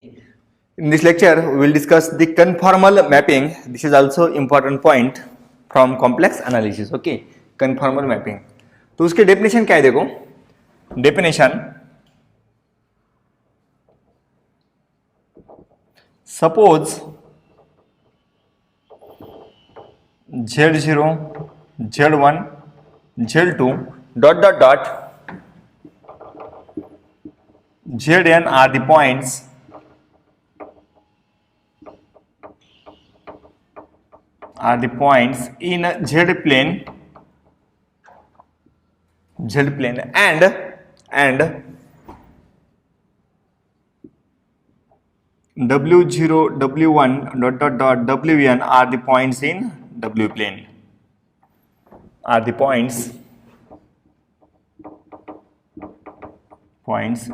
In this lecture, we will discuss the conformal mapping. This is also important point from complex analysis. Okay, conformal mapping. तो उसके definition क्या है? देखो definition, suppose Z0, Z1, Z2 dot dot dot Zn are the points in Z plane and W0, W1 dot dot dot Wn are the points in W plane, are the points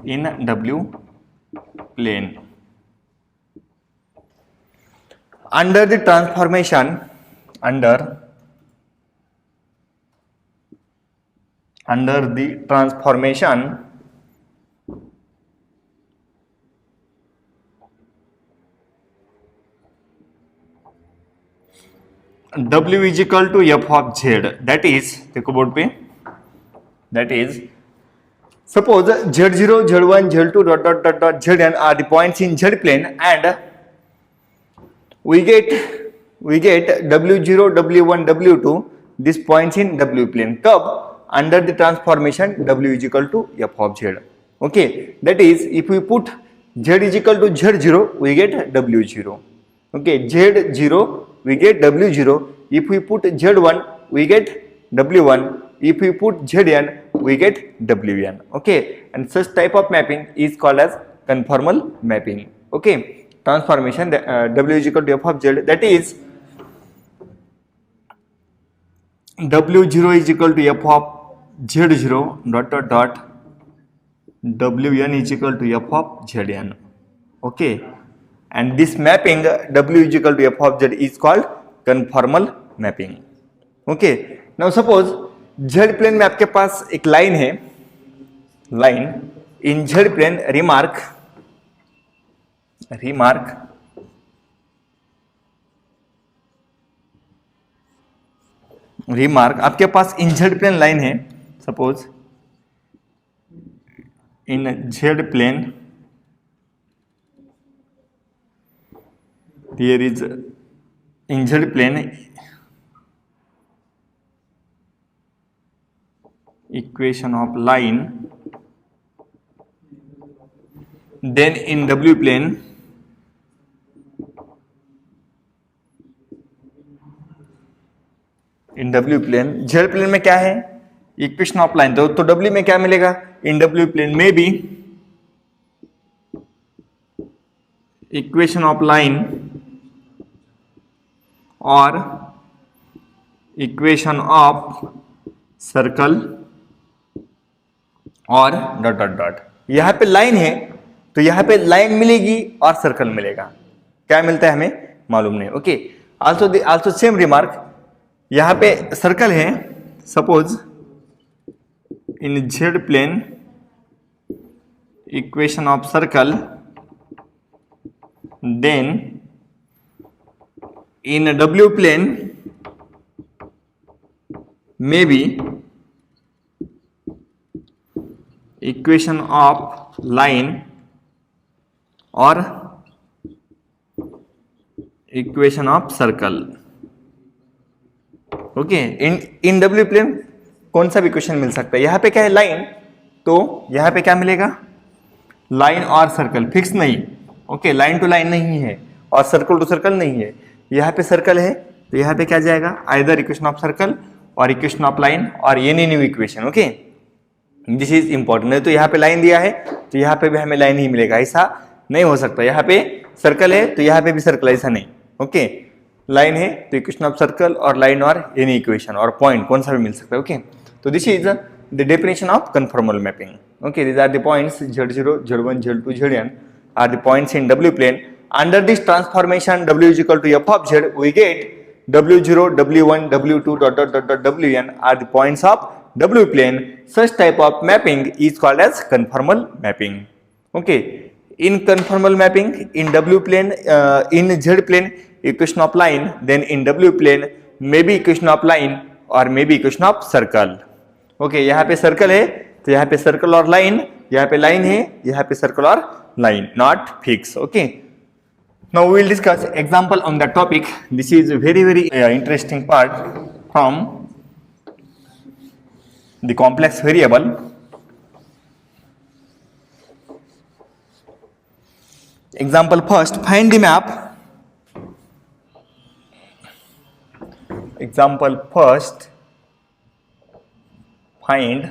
in W plane. Under the transformation, under the transformation, W is equal to f of z. That is, देखो board पे, that is, suppose Z0, Z1, Z2 dot dot dot dot Zn are the points in Z plane and we get W0, W1, W2 these points in W plane. कब? Under the transformation W is equal to f of z. Okay, that is, if we put Z is equal to Z0, we get W0. Okay, Z0 we get W0. If we put Z1, we get W1. If we put Zn, we get Wn. Okay, and such type of mapping is called as conformal mapping. Okay, transformation W is equal to f of z, that is W0 is equal to f of Z0 dot dot dot Wn is equal to f of Zn. Okay, and this mapping W is equal to f of z is called conformal mapping. Okay, now suppose Z plane में आपके पास एक line है, line in Z plane, remark आपके पास in Z plane line है. Suppose in Z plane here is in Z plane equation of line, then in W plane Z plane में क्या है? Equation of line. तो W में क्या मिलेगा? इन W प्लेन में भी इक्वेशन ऑफ लाइन और इक्वेशन ऑफ सर्कल और डॉट डॉट डॉट. यहां पे लाइन है तो यहां पे लाइन मिलेगी और सर्कल मिलेगा. क्या मिलता है हमें मालूम नहीं. ओके, आल्सो सेम रिमार्क, यहां पे सर्कल है. Suppose in Z plane equation of circle, then in W plane may be equation of line or equation of circle. ओके, इन W प्लेन कौन सा भी इक्वेशन मिल सकता है. यहाँ पे क्या है? लाइन. तो यहाँ पे क्या मिलेगा? लाइन और सर्कल. फिक्स नहीं. ओके, लाइन टू लाइन नहीं है और सर्कल टू सर्कल नहीं है. यहाँ पे सर्कल है तो यहाँ पे क्या जाएगा? आइदर इक्वेशन ऑफ सर्कल और इक्वेशन ऑफ लाइन और any new equation. Okay, this is important. तो यहाँ पे लाइन दिया है तो यहाँ पे भी हमें लाइन ही मिलेगा, ऐसा नहीं हो सकता. यहाँ पे सर्कल है तो यहाँ पे भी सर्कल, ऐसा नहीं. ओके, लाइन है तो इक्वेशन ऑफ सर्कल और लाइन और एनी इक्वेशन और पॉइंट कौन सा भी मिल सकता है. ओके, तो this is the definition of conformal mapping. Okay, these are the points Z0, Z1, Z2, Zn are the points in W plane. Under this transformation W is equal to f of z, we get W0, W1, W2 dot dot dot dot Wn are the points of W plane. Such type of mapping is called as conformal mapping. Okay, in conformal mapping, in W plane, in Z plane equation of line, then in W plane maybe equation of line और may be equation of circle. Okay, यहाँ पे circle है तो यहाँ पे circle और line, यहाँ पे लाइन है, यहाँ पे सर्कल और line, not fix. Okay, now we will discuss example on that topic. This is very very interesting part from the complex variable. Example first, find the map. Example first, find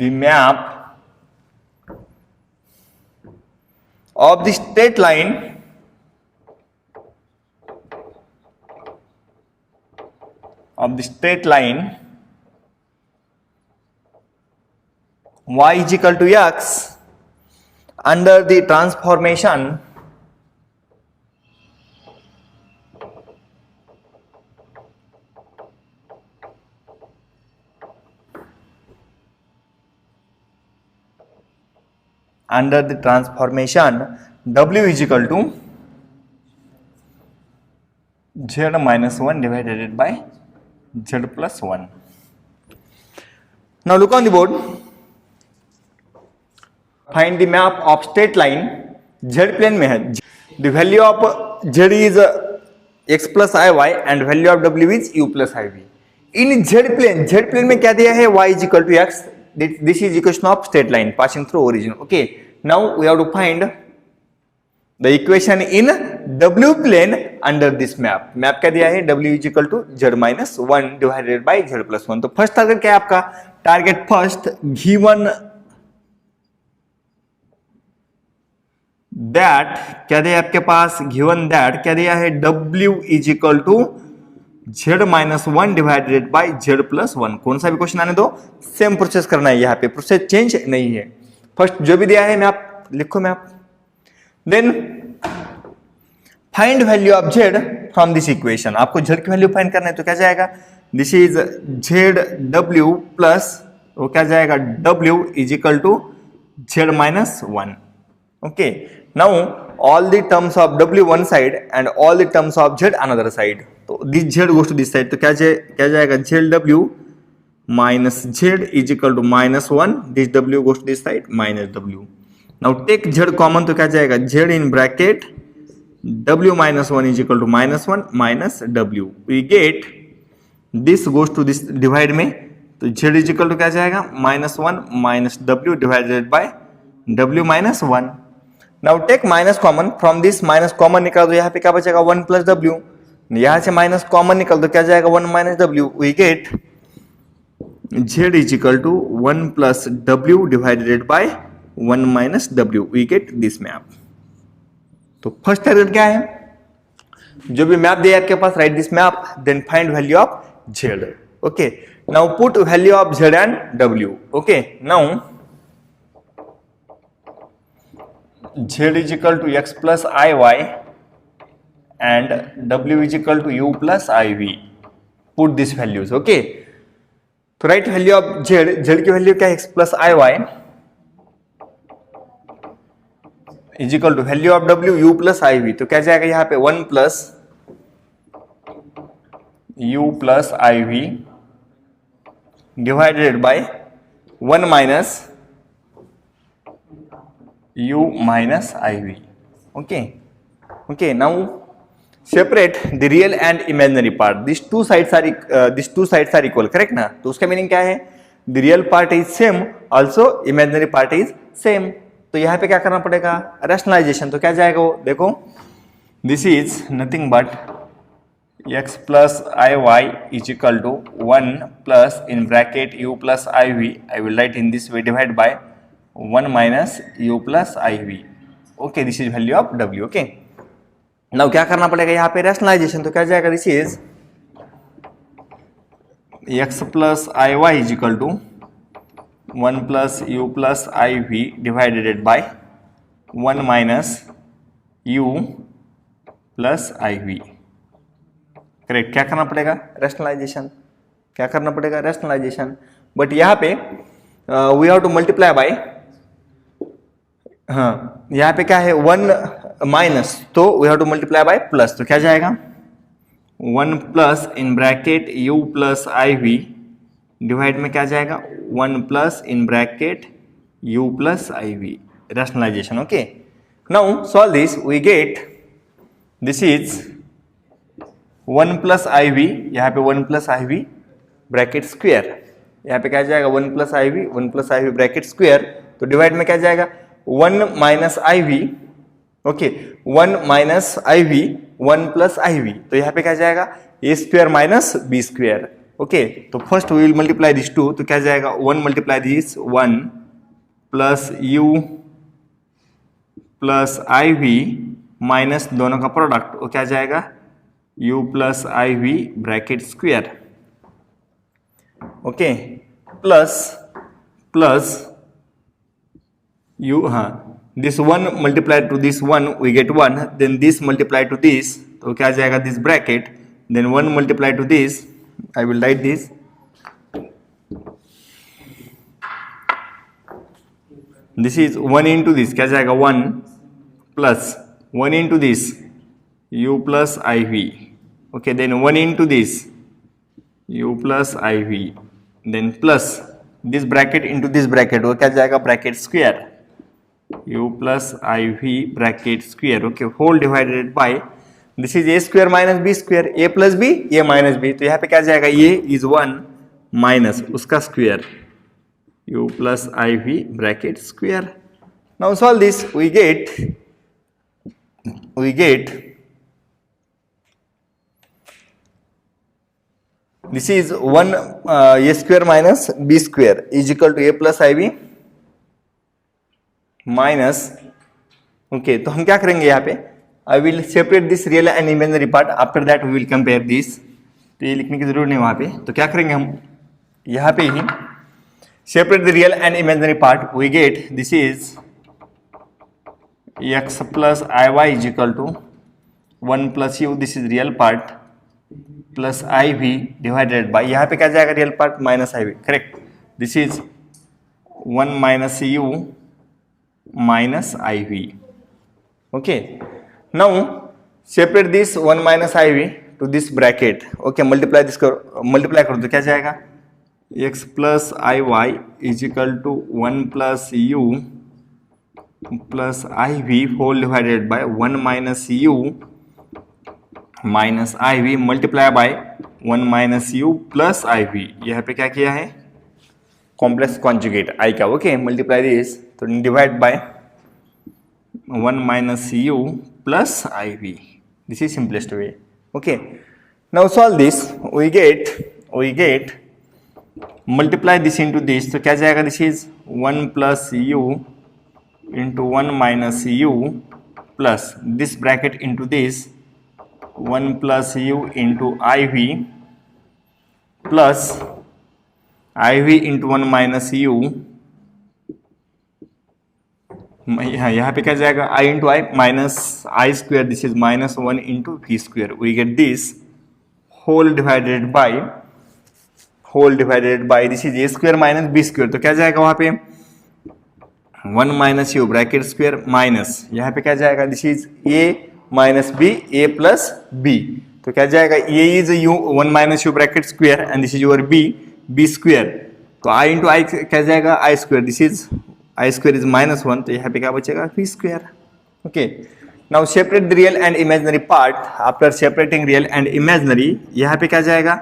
the map of the straight line y is equal to x under the transformation w is equal to z minus 1 divided by z plus 1. Now look on the board. Find the map of straight line. Z plane में है. The value of z is x plus iy and value of w is u plus iv. In z plane में क्या दिया है? y is equal to x. This is equation of straight line passing through origin. Okay. Now we have to find the equation in w plane under this map. Map क्या दिया है? w is equal to z minus 1 divided by z plus 1. तो first target क्या है आपका? Target first given that क्या दिया आपके पास? गिवन दैट क्या दिया है? w is equal to z minus 1 divided by z plus 1. कौन सा भी क्वेश्चन आने दो, सेम प्रोसेस करना है. यहाँ पे प्रोसेस चेंज नहीं है. फर्स्ट जो भी दिया है मैप लिखो map. Then find value of z from this equation. आपको z की वैल्यू फाइंड करना है तो क्या जाएगा? दिस इज zw प्लस वो क्या जाएगा? w is equal to z minus 1. Okay, now all the terms of w one side and all the terms of z another side. तो this z goes to this side. तो क्या जाएगा? zw minus z is equal to minus 1. This w goes to this side minus w. Now take z common. तो क्या जाएगा? z in bracket w minus 1 is equal to minus 1 minus w. We get this goes to this divide में. तो z is equal to क्या जाएगा? minus 1 minus w divided by w minus 1. Now take minus common. From this minus common निकाल दो. यहाँ पे क्या बचेगा? 1 plus w. यहाँ से माइनस कॉमन निकाल दो. क्या जाएगा? 1 minus w. We get z is equal to 1 plus w divided by 1 minus w. We get this map. तो फर्स्ट टारगेट क्या है? जो भी मैप दिया आपके पास, right this map, then find value of z. Okay, now put value of z and w. Okay, now z is equal to x plus iy and w is equal to u plus iv. Put these values. Okay. तो right value of z की value क्या है? x plus iy is equal to value of w u plus iv. तो क्या जाएगा यहाँ पे? 1 plus u plus iv divided by 1 minus u minus iv. Okay, now separate the real and imaginary part. These two sides are equal, correct ना? तो उसका meaning क्या है? The real part is same, also imaginary part is same. तो यहाँ पे क्या करना पड़ेगा? rationalization. तो क्या जाएगा वो? देखो, this is nothing but x plus iy is equal to 1 plus in bracket u plus iv. I will write in this way, divide by 1 minus u plus iv. Okay, this is value of w. Okay, now क्या करना पड़ेगा यहाँ पे? rationalization. तो क्या जाएगा? this is x plus iy is equal to 1 plus u plus iv divided by 1 minus u plus iv. Correct. क्या करना पड़ेगा? rationalization. क्या करना पड़ेगा? rationalization. बट यहाँ पे we have to multiply by, हाँ यहाँ पे क्या है 1 माइनस, तो we have to multiply by plus, तो क्या जाएगा 1 plus in bracket u plus I v divide में क्या जाएगा 1 plus in bracket u plus I v, rationalization. Okay, now solve this, we get this is 1 plus I v, यहाँ पे 1 plus आई v bracket square, यहाँ पे क्या जाएगा 1 plus आई v bracket square, तो डिवाइड में क्या जाएगा 1 minus i we. Okay, 1 minus i v 1 plus I v, तो यहाँ पे क्या जाएगा a square minus b square. Okay, तो first we will multiply this 2, तो क्या जाएगा 1 multiply this 1 plus u plus I we minus दोनों का प्रोडक्ट, वो क्या जाएगा u प्लस आई v bracket square. Okay, plus u, हाँ this 1 multiply to this 1 we get 1, then this multiply to this, तो क्या जाएगा this bracket, then 1 multiply to this, I will write this, this is 1 into this, क्या जाएगा 1 plus 1 into this u plus I we. Okay, then 1 into this u plus I v, then plus this bracket into this bracket, वो क्या जाएगा bracket square u plus I v bracket square. Okay, whole divided by this is a square minus b square, a plus B A minus b, तो यहाँ पे क्या जाएगा a is 1 minus उसका square u plus I v bracket square. Now solve this, we get this is 1 a square minus b square is equal to a plus ib minus. Okay, तो हम क्या करेंगे यहाँ पे, I will separate this real and imaginary part, after that we will compare this, तो ये लिखने की जरूरत नहीं वहाँ पे, तो क्या करेंगे हम यहाँ पे ही separate the real and imaginary part, we get this is x plus i y is equal to 1 plus u, this is real part plus I we divided by, यहाँ पे क्या जाएगा real part minus i we, correct, this is 1 minus u minus i we. Okay, now separate this 1 minus i v to this bracket. Okay, multiply करो तो क्या जाएगा x plus i y is equal to 1 plus u plus I v whole divided by 1 minus u minus i v multiply by 1 minus u plus I v. यहाँ पे क्या किया है complex conjugate i का. ओके, मल्टीप्लाई दिस, तो divide by 1 minus u plus I v, this is simplest way. Okay, now solve this, we get multiply this into this, तो क्या जाएगा this is 1 plus u into 1 minus u plus this bracket into this 1 plus u into i we plus I v into 1 minus u, यहाँ पे क्या जाएगा i into i minus i square, this is minus 1 into v square, we get this whole divided by this is a square minus b square, तो क्या जाएगा वहां पे 1 minus u bracket square minus, यहाँ पे क्या जाएगा this is a minus b a plus b, तो क्या जाएगा a is u 1 minus u bracket square and this is your b square, तो आई इंटू आई क्या जाएगा i square, this is i square is minus 1, तो यहाँ पे क्या बचेगा b square. Okay, now separate the real and imaginary part, after separating real and imaginary, यहाँ पे क्या जाएगा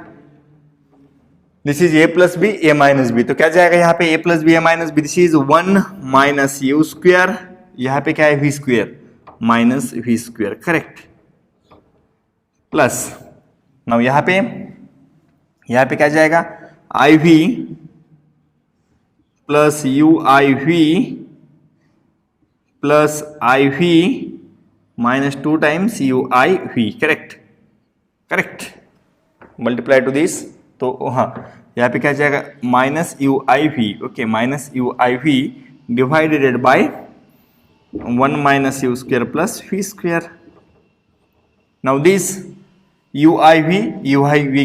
this is a plus B A minus b, तो क्या जाएगा यहाँ पे A plus B A minus B, this is 1 minus you square, यहाँ पे क्या है V square minus we square, correct, plus now यहाँ पे क्या जाएगा I we plus U I we plus I we minus 2 times U I we, correct, multiply to this, तो हाँ यहाँ पे क्या जाएगा minus U I we. Okay, minus U I we divided by 1 minus u square plus v square. Now this uiv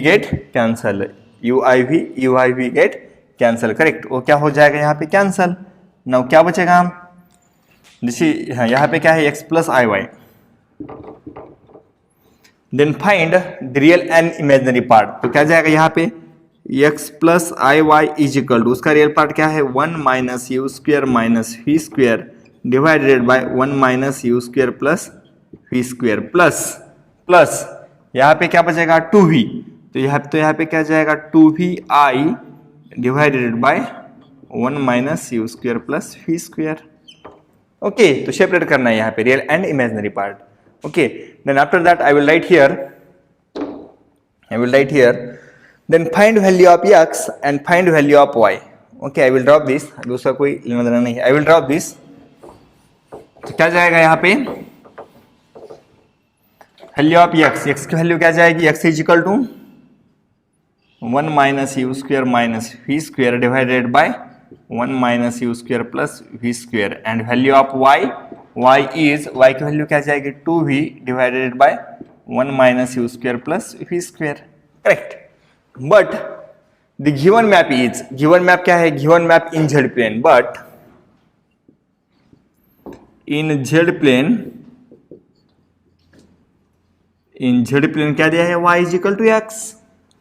get cancelled. uiv get cancel, correct, वो क्या हो जाएगा यहाँ पे कैंसिल। नाउ क्या बचेगा हम, यहाँ पे क्या है x plus i y. Then find the real and imaginary part, तो क्या जाएगा यहाँ पे x plus i y is equal to, उसका रियल पार्ट क्या है 1 minus you square minus we square divided by 1 minus you square plus v square plus यहाँ पे क्या बचेगा 2v, तो यहाँ पे क्या जाएगा 2vi divided by 1 minus you square plus v square. Okay, तो सेपरेट करना है यहाँ पे real and imaginary part. Okay, then after that I will write here then find value of x and find value of y. Okay, I will drop this, दूसरा कोई लेना देना नहीं है, I will drop this। तो क्या जाएगा यहाँ पे वैल्यू ऑफ x की वैल्यू क्या जाएगी, x is equal to 1 minus you square minus we square divided by 1 minus you square plus v square, and value of y की वैल्यू क्या जाएगी 2v divided by 1 minus you square plus v square, correct. But the given map क्या है, given map in z plane, but in z plane क्या दिया है y is equal to x,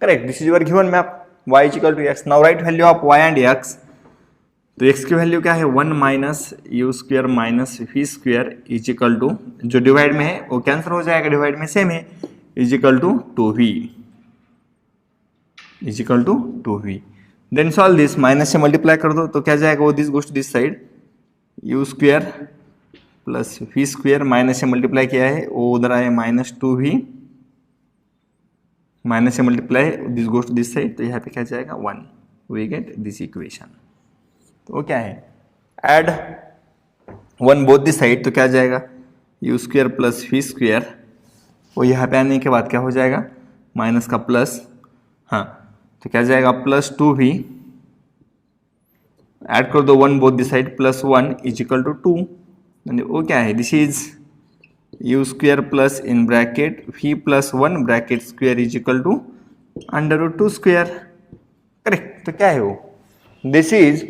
correct, this is your given map y is equal to x। Now write value of y and x, तो x की value क्या है 1 minus you square minus we square is equal to, जो divide में है वो cancel हो जाएगा, डिवाइड में सेम है, is equal to 2v is equal to 2v। Then solve this, minus से मल्टीप्लाई कर दो तो क्या जाएगा वो this goes to this side, u square plus v square, minus से मल्टीप्लाई किया है वो उधर आए माइनस 2v, माइनस से multiply this goes to this side, तो यहाँ पे क्या जाएगा 1, वी गेट दिस इक्वेशन। तो वो क्या है एड 1 बोथ दिस साइड, तो क्या जाएगा u square plus v square, वो यहाँ पे आने के बाद क्या हो जाएगा माइनस का प्लस, हाँ, तो क्या जाएगा प्लस 2v, ऐड कर दो 1 both this side, plus 1 is equal to 2, वो क्या है this is U square plus in bracket v plus 1 bracket square is equal to under root 2 square, correct. तो क्या है वो, this is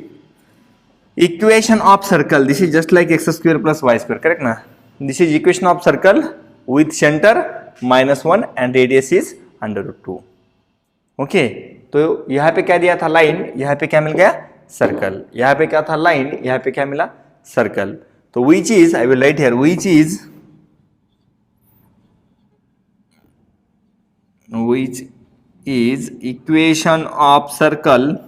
equation of circle, this is just like X square plus Y square, correct ना, this is equation of circle with centre -1 and radius is under root 2। Okay, तो यहाँ पे क्या दिया था लाइन, यहाँ पे क्या मिल गया सर्कल, यहाँ पे क्या था लाइन, यहाँ पे क्या मिला सर्कल। तो which is, I will write here, which is equation of circle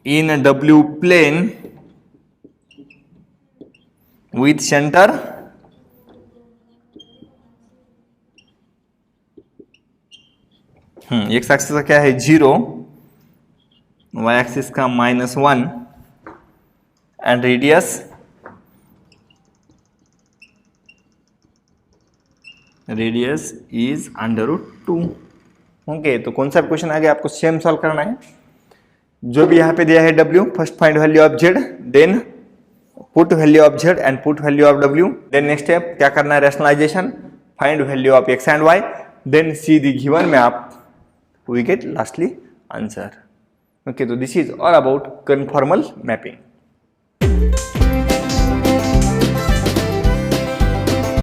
in W plane with center x axis का क्या है 0, वाई एक्सिस का -1 and radius is under root 2। Okay, तो कौन सा क्वेश्चन आगे आपको सेम सॉल्व करना है, जो भी यहाँ पे दिया है w, first find value of z, then put value of z and put value of w, then next step क्या करना है rationalization, find value of x and y, then see the given map, we get lastly answer. Okay, so this is all about conformal mapping.